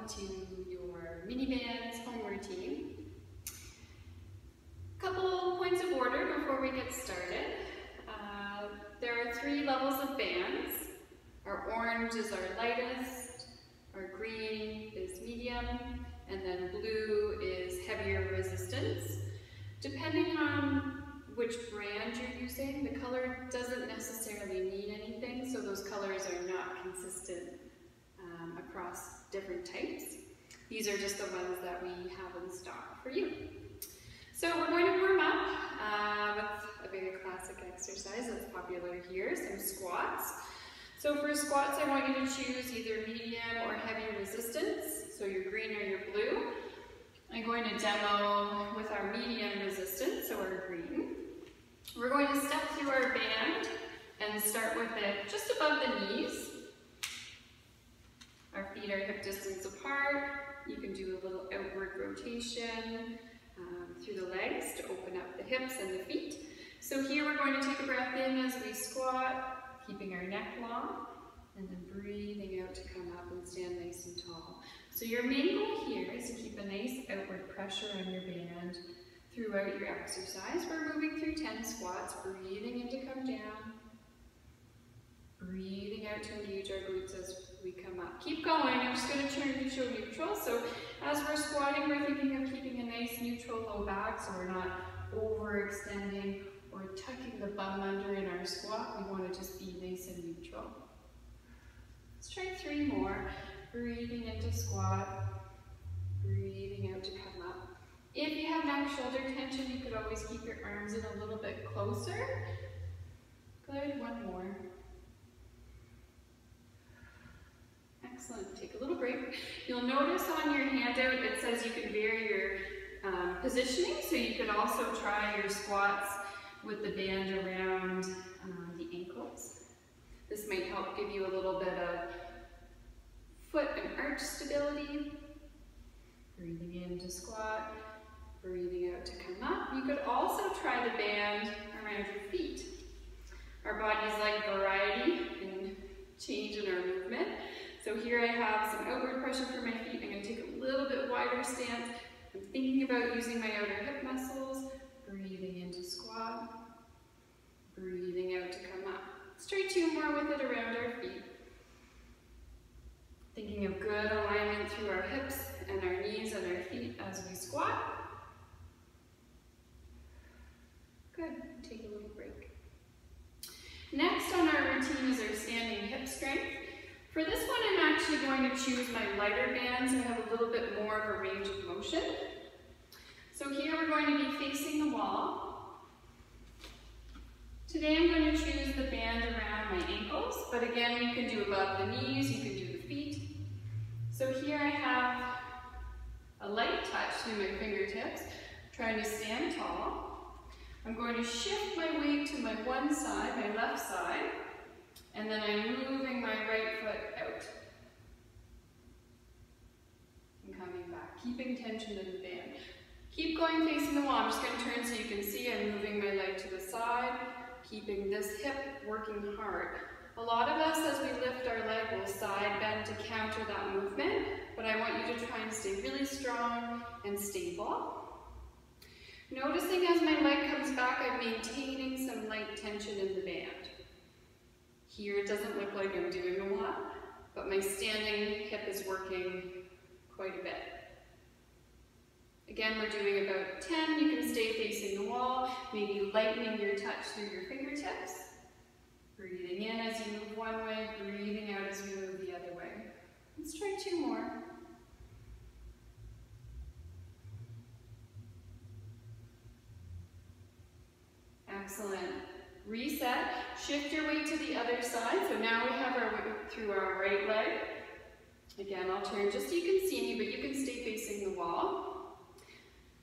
welcome to your mini bands home routine. Couple points of order before we get started. There are 3 levels of bands. Our orange is our lightest, our green is medium, and then blue is heavier resistance. Depending on which brand you're using, the color doesn't necessarily mean anything, so those colors are not consistent across different types. These are just the ones that we have in stock for you. So we're going to warm up with a very classic exercise that's popular here, some squats. So for squats, I want you to choose either medium or heavy resistance, so your green or your blue. I'm going to demo with our medium resistance, so our green. We're going to step through our band and start with it just above the knees. Our feet are hip distance apart. You can do a little outward rotation through the legs to open up the hips and the feet. So here we're going to take a breath in as we squat, keeping our neck long, and then breathing out to come up and stand nice and tall. So your main goal here is to keep a nice outward pressure on your band throughout your exercise. We're moving through 10 squats, breathing in to come down, breathing out to engage our glutes as we come up. Keep going. I'm just going to turn neutral neutral. So as we're squatting, we're thinking of keeping a nice neutral low back so we're not overextending or tucking the bum under in our squat. We want to just be nice and neutral. Let's try 3 more. Breathing into squat, breathing out to come up. If you have neck shoulder tension, you could always keep your arms in a little bit closer. Good, 1 more. Excellent, take a little break. You'll notice on your handout it says you can vary your positioning, so you can also try your squats with the band around the ankles. This might help give you a little bit of foot and arch stability. Breathing in to squat, breathing out to come up. You could also try the band around your feet. Our bodies like variety and change in our movement. So here I have some outward pressure for my feet. I'm going to take a little bit wider stance. I'm thinking about using my outer hip muscles. Breathing into squat, breathing out to come up. Let's try 2 more with it around our feet. Thinking of good alignment through our hips and our knees and our feet as we squat. Good, take a little break. Next on our routine is our standing hip strength. For this one, I'm actually going to choose my lighter band so I have a little bit more of a range of motion. So here we're going to be facing the wall. Today I'm going to choose the band around my ankles, but again you can do above the knees, you can do the feet. So here I have a light touch through my fingertips, trying to stand tall. I'm going to shift my weight to my one side, my left side, and then I'm moving my right foot out. And coming back, keeping tension in the band. Keep going facing the wall. I'm just going to turn so you can see I'm moving my leg to the side, keeping this hip working hard. A lot of us, as we lift our leg, will side bend to counter that movement, but I want you to try and stay really strong and stable. Noticing as my leg comes back, I'm maintaining some light tension in the band. Here it doesn't look like I'm doing a lot, but my standing hip is working quite a bit. Again, we're doing about 10. You can stay facing the wall, maybe lightening your touch through your fingertips. Breathing in as you move one way, breathing out as we move the other way. Let's try 2 more. Excellent. Reset. Shift your weight to the other side. So now we have our weight through our right leg. Again, I'll turn just so you can see me, but you can stay facing the wall.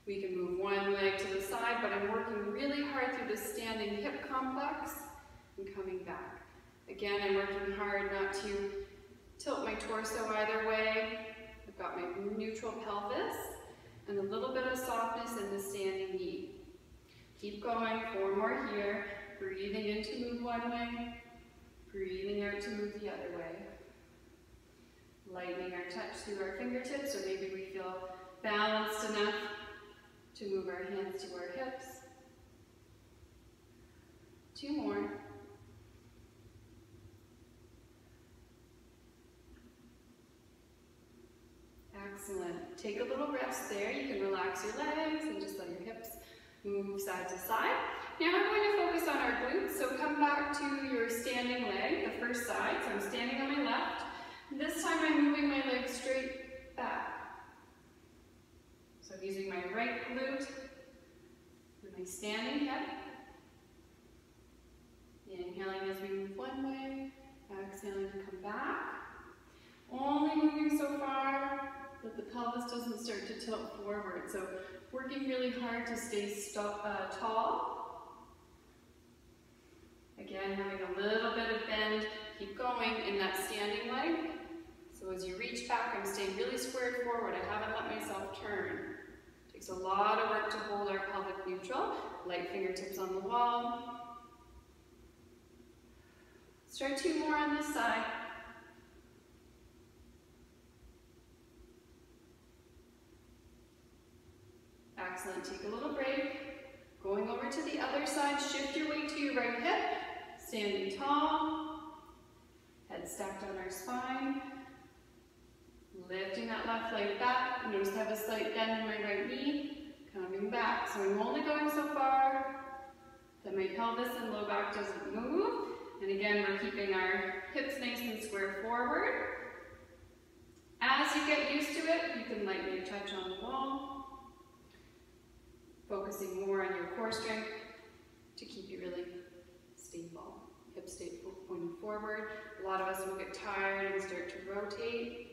We can move one leg to the side, but I'm working really hard through the standing hip complex and coming back. Again, I'm working hard not to tilt my torso either way. I've got my neutral pelvis and a little bit of softness in the standing knee. Keep going, 4 more here. Breathing in to move one way, breathing out to move the other way. Lightening our touch through our fingertips, or maybe we feel balanced enough to move our hands to our hips. 2 more. Excellent. Take a little rest there. You can relax your legs and just let your hips move side to side. Now we're going to focus on our glutes, so come back to your standing leg, the first side. So I'm standing on my left. This time I'm moving my leg straight back. So I'm using my right glute with my standing hip. Inhaling as we move one way, exhaling to come back. Only moving so far that the pelvis doesn't start to tilt forward. So working really hard to stay tall. Again, having a little bit of bend. Keep going in that standing leg. So as you reach back, I'm staying really squared forward. I haven't let myself turn. It takes a lot of work to hold our pelvic neutral. Light fingertips on the wall. Let's try 2 more on this side. Excellent. Take a little break. Going over to the other side, shift your weight to your right hip. Standing tall. Head stacked on our spine. Lifting that left leg back. Notice I have a slight bend in my right knee. Coming back. So I'm only going so far that my pelvis and low back doesn't move. And again, we're keeping our hips nice and square forward. As you get used to it, you can lightly touch on the wall. Focusing more on your core strength to keep you really stable. Hips stay pointed forward. A lot of us will get tired and start to rotate.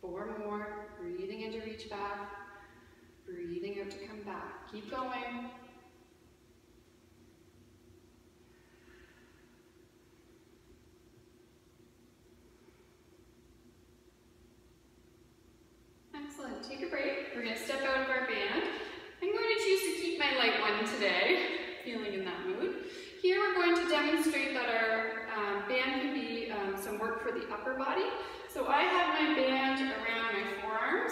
4 more. Breathing in to reach back. Breathing out to come back. Keep going. Excellent. Take a break. We're going to step out of our band. I'm going to choose to keep my light one today. Feeling in that mood. Here we're going to demonstrate that our band can be some work for the upper body. So I have my band around my forearms.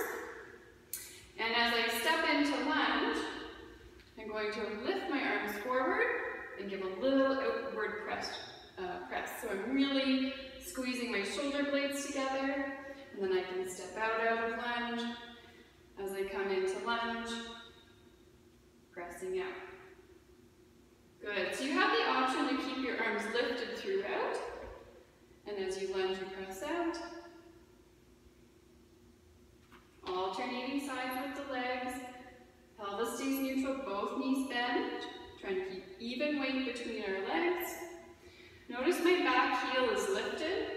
And as I step into lunge, I'm going to lift my arms forward and give a little outward press. So I'm really squeezing my shoulder blades together. And then I can step out of lunge. As I come into lunge, pressing out. Good. So you have the option to keep your arms lifted throughout. And as you lunge, you press out. Alternating sides with the legs. Pelvis stays neutral, both knees bend. Trying to keep even weight between our legs. Notice my back heel is lifted.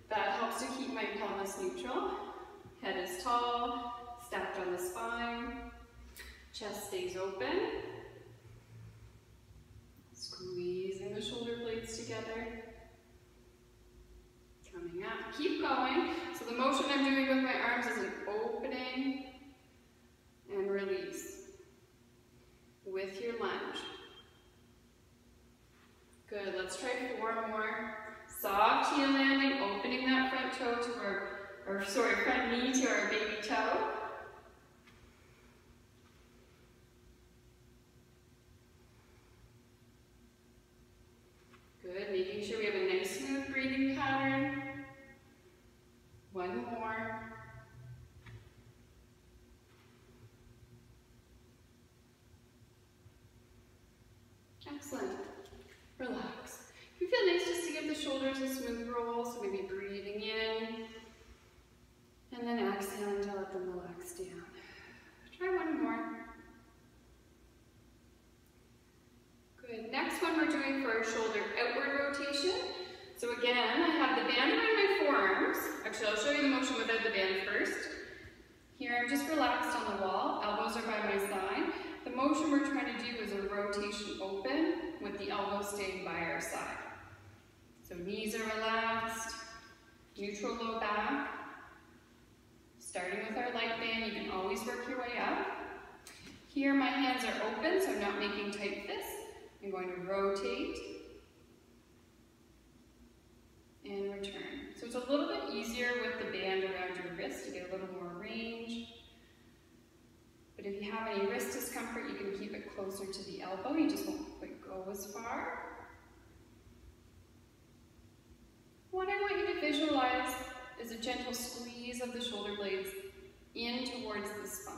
That helps to keep my pelvis neutral. Head is tall, stacked on the spine. Chest stays open. Squeezing the shoulder blades together. Coming up. Keep going. So the motion I'm doing with my arms is an opening and release with your lunge. Good. Let's try 4 more. Soft heel landing, opening that front toe to front knee to our baby toe. Good, making sure we have a nice smooth breathing pattern. 1 more. Excellent. Relax. You feel nice just to give the shoulders a smooth roll, so maybe breathing in, and then exhaling to let them relax down. Try 1 more. Good. Next one we're doing for our shoulder outward rotation. So again, I have the band around my forearms. Actually, I'll show you the motion without the band first. Here I'm just relaxed on the wall, elbows are by my side. The motion we're trying to do is a rotation open with the elbows staying by our side. So knees are relaxed, neutral low back. Starting with our light band, you can always work your way up. Here my hands are open, so I'm not making tight fists. I'm going to rotate and return. So it's a little bit easier easier with the band around your wrist to get a little more range. But if you have any wrist discomfort, you can keep it closer to the elbow. You just won't quite go as far. What I want you to visualize is a gentle squeeze of the shoulder blades in towards the spine.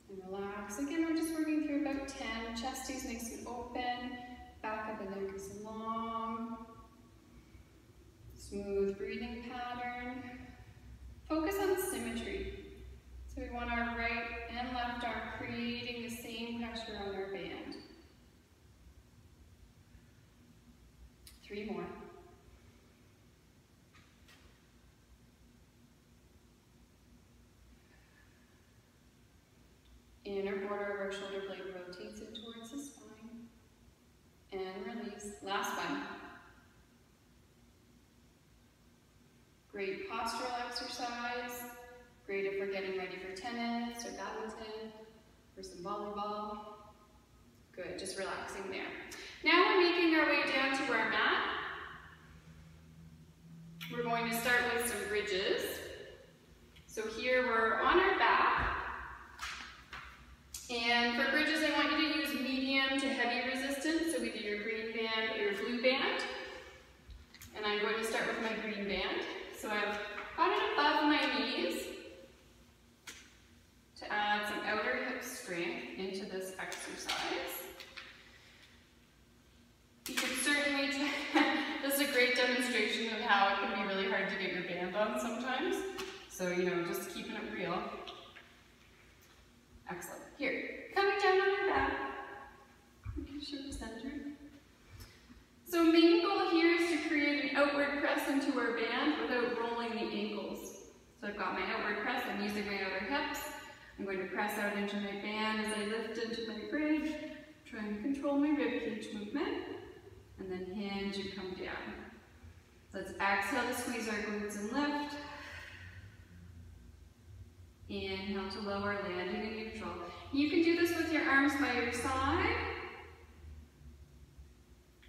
And relax. Again, we're just working through about 10. Chest is nice and open. Back of the neck is long. Smooth breathing pattern. Focus on symmetry. So we want our right and left arm creating the same pressure on our band. 3 more. Inner border of our shoulder blade rotates in towards the spine. And release. Last one. Great postural exercise. Great if we're getting ready for tennis or badminton or some volleyball. Good, just relaxing there. Now we're making our way down to our mat. We're going to start with some bridges. So here we're on our back. And for bridges, I want you to use medium to heavy resistance. So either your green band or your blue band. And I'm going to start with my green band. So I've got it above my knees to add some outer hip strength into this exercise. You can certainly try, this is a great demonstration of how it can be really hard to get your band on sometimes. So, just keeping it real. Excellent. Here, coming down on your back. You can show the center. So main goal here is to create an outward press into our band without rolling the ankles. So I've got my outward press, I'm using my outer hips. I'm going to press out into my band as I lift into my bridge, trying to control my ribcage movement, and then hinge and come down. So let's exhale to squeeze our glutes and lift. Inhale to lower, landing in neutral. You can do this with your arms by your side,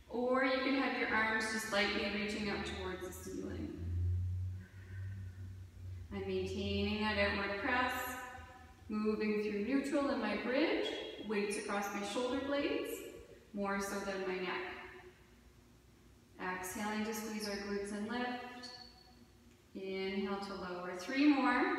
or you can have your arms just lightly reaching up towards the ceiling. I'm maintaining that outward press, moving through neutral in my bridge, weights across my shoulder blades, more so than my neck. Exhaling to squeeze our glutes and lift. Inhale to lower. 3 more.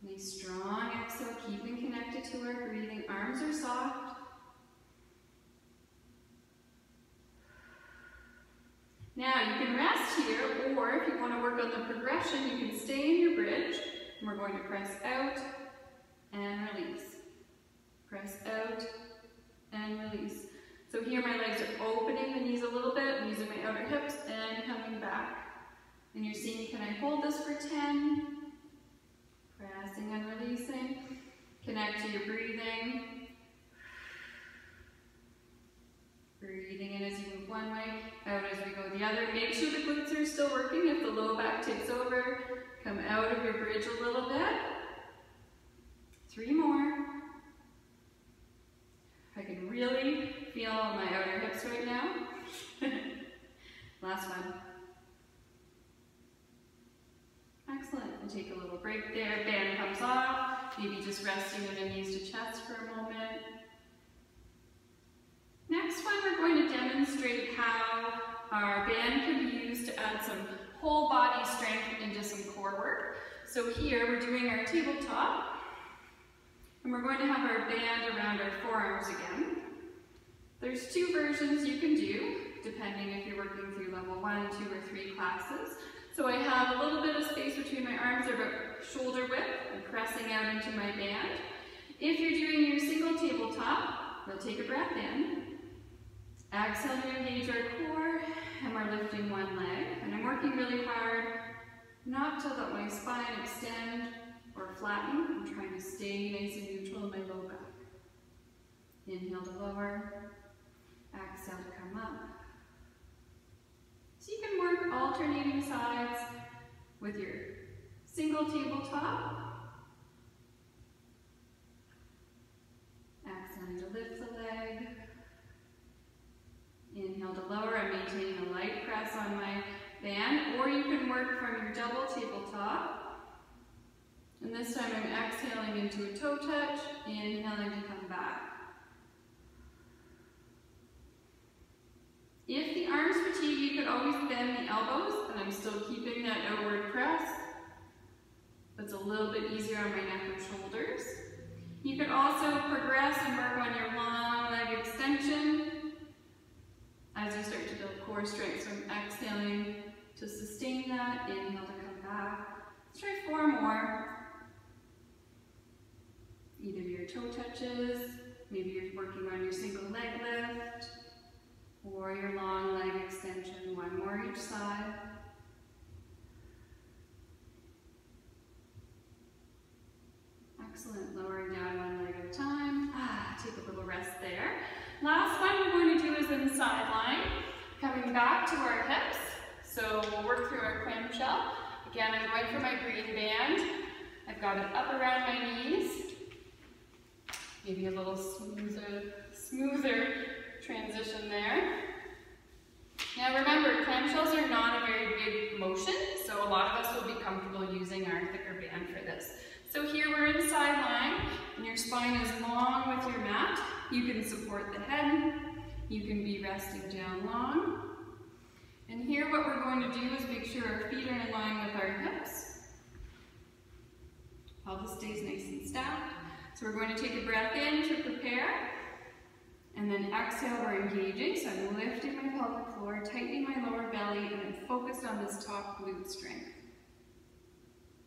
Nice strong exhale, keeping connected to our breathing. Arms are soft. Now you can rest here, or if you want to work on the progression, you can stay in your bridge. And we're going to press out and release. Press out and release. So here my legs are opening the knees a little bit. I'm using my outer hips and coming back. And you're seeing, can I hold this for 10? Pressing and releasing. Connect to your breathing. Breathing in as you move one way, out as we go the other. Make sure the glutes are still working. If the low back takes over, come out of your bridge a little bit. 3 more. I can really feel my outer hips right now. Last one. Excellent. And take a little break there. Band comes off. Maybe just resting in the knees to chest for a moment. Next one, we're going to demonstrate how our band can be used to add some whole body strength into some core work. So here we're doing our tabletop. And we're going to have our band around our forearms again. There's 2 versions you can do, depending if you're working through level 1, 2, or 3 classes. So I have a little bit of space between my arms, they're about shoulder width. I'm pressing out into my band. If you're doing your single tabletop, we'll take a breath in. Exhale to engage our core, and we're lifting one leg. And I'm working really hard not to let my spine extend or flatten. I'm trying to stay nice and neutral in my low back. Inhale to lower, exhale to come up. So you can work alternating sides with your single tabletop. Exhaling to lift the leg. can work from your double tabletop. And this time I'm exhaling into a toe touch, inhaling to come back. If the arms fatigue, you could always bend the elbows, and I'm still keeping that outward press. That's a little bit easier on my neck and shoulders. You could also progress and work on your long leg extension as you start to build core strength. So I'm exhaling to sustain that, inhale to come back. Let's try 4 more. Either your toe touches, maybe you're working on your single leg lift, or your long leg extension, 1 more each side. Excellent, lowering down 1 leg at a time. Take a little rest there. Last one we're going to do is in sideline, coming back to our hips. So we'll work through our clamshell. Again, I'm going for my green band. I've got it up around my knees. Maybe a little smoother transition there. Now remember, clamshells are not a very big motion, so a lot of us will be comfortable using our thicker band for this. So here we're in sideline, and your spine is long with your mat. You can support the head. You can be resting down long. And here what we're going to do is make sure our feet are in line with our hips. Pelvis stays nice and stacked. So we're going to take a breath in to prepare. And then exhale, we're engaging. So I'm lifting my pelvic floor, tightening my lower belly, and I'm focused on this top glute strength.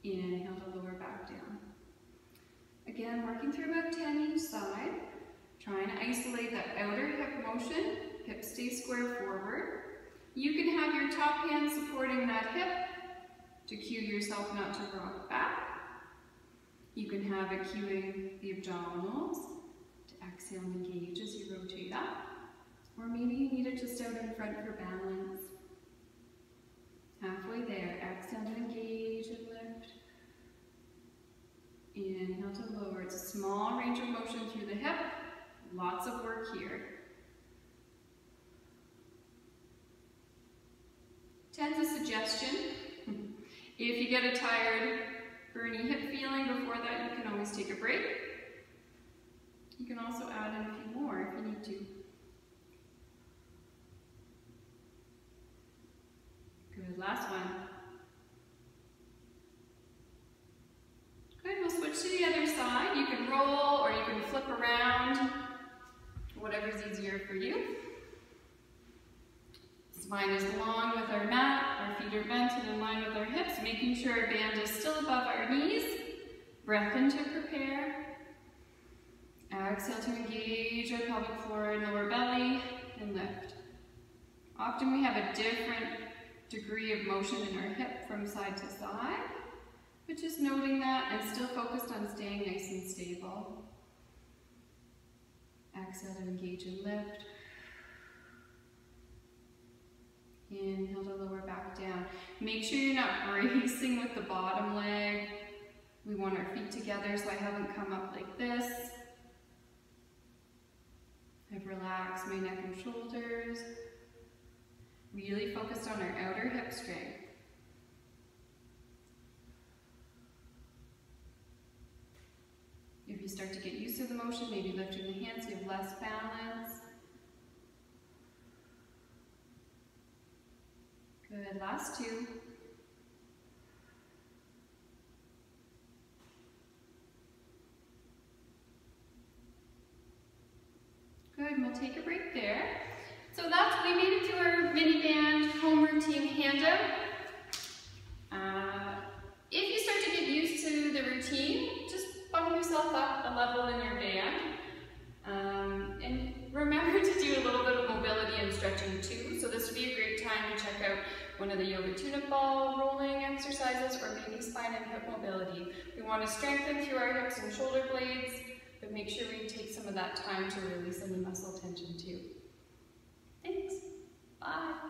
Inhale to lower back down. Again, working through about 10 each side. Trying to isolate that outer hip motion. Hips stay square forward. You can have your top hand supporting that hip to cue yourself not to rock back. You can have it cueing the abdominals to exhale and engage as you rotate up. Or maybe you need it just out in front for balance. Halfway there, exhale to engage and lift. Inhale to lower. It's a small range of motion through the hip. Lots of work here. 10's a suggestion. If you get a tired, burning hip feeling before that, you can always take a break. You can also add in a few more if you need to. Good, last one. Good, we'll switch to the other side. You can roll or you can flip around, whatever's easier for you. Spine is long with our mat, our feet are bent and in line with our hips, making sure our band is still above our knees. Breath in to prepare. Exhale to engage our pelvic floor and lower belly and lift. Often we have a different degree of motion in our hip from side to side, but just noting that and still focused on staying nice and stable. Exhale to engage and lift. Inhale to lower back down. Make sure you're not bracing with the bottom leg. We want our feet together, so I haven't come up like this. I've relaxed my neck and shoulders. Really focused on our outer hip strength. If you start to get used to the motion, maybe lifting the hands so you have less balance. Good, last 2. Good, and we'll take a break there. So we made it through our mini band home routine handout. If you start to get used to the routine, just bump yourself up a level in your band. And remember to do a little bit of mobility and stretching too. So this would be a great time to check out one of the yoga tune-up ball rolling exercises or maybe spine and hip mobility. We want to strengthen through our hips and shoulder blades, but make sure we take some of that time to release any muscle tension too. Thanks. Bye.